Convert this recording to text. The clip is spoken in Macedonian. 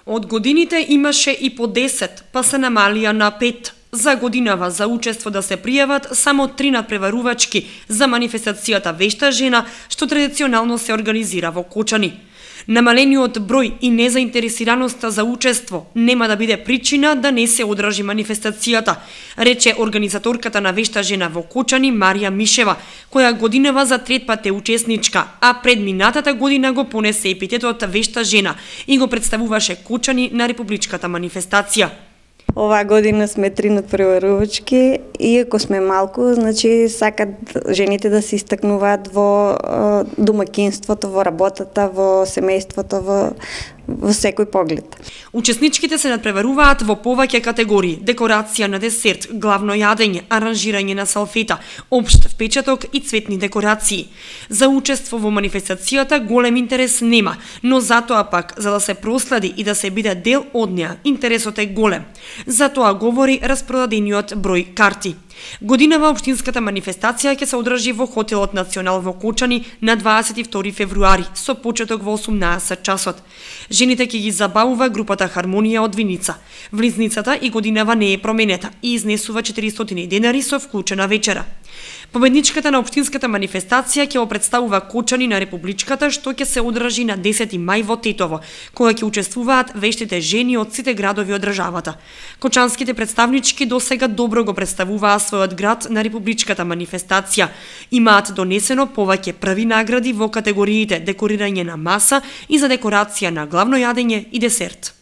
Од годините имаше и по 10, па се намалија на 5. За годинава за учество да се пријават само 3 надпреварувачки за манифестацијата Вешта жена, што традиционално се организира во Кочани. Намалениот број и незаинтересираноста за учество нема да биде причина да не се одржи манифестацијата, рече организаторката на Вешта жена во Кочани Марија Мишева, која годинава за трет пат е учесничка, а пред минатата година го понесе епитетот Вешта жена и го представуваше Кочани на републичката манифестација. Оваа година сме 3 надпреварувачки, иако сме малку, значи сакат жените да се истакнуваат во домакинството, во работата, во семејството, во секој поглед. Учесничките се надпреваруваат во повеќе категории: декорација на десерт, главно јадење, аранжирање на салфета, општ впечаток и цветни декорации. За учество во манифестацијата голем интерес нема, но затоа пак, за да се проследи и да се биде дел од неа, интересот е голем. За тоа говори распродадениот број карти. Годинава општинската манифестација ќе се одржи во хотелот Национал во Кочани на 22 февруари со почеток во 18 часот. Жените ќе ги забавува групата Хармонија од Виница. Влизницата и годинава не е променета и изнесува 400 денари со вклучена вечера. Победничката на општинската манифестација ќе го представува Кочани на републичката, што ќе се одржи на 10 мај во Тетово, кога ќе учествуваат вештите жени од сите градови од државата. Кочанските представнички досега добро го представуваа својот град на републичката манифестација. Имаат донесено повеќе први награди во категориите декорирање на маса и за декорација на главно јадење и десерт.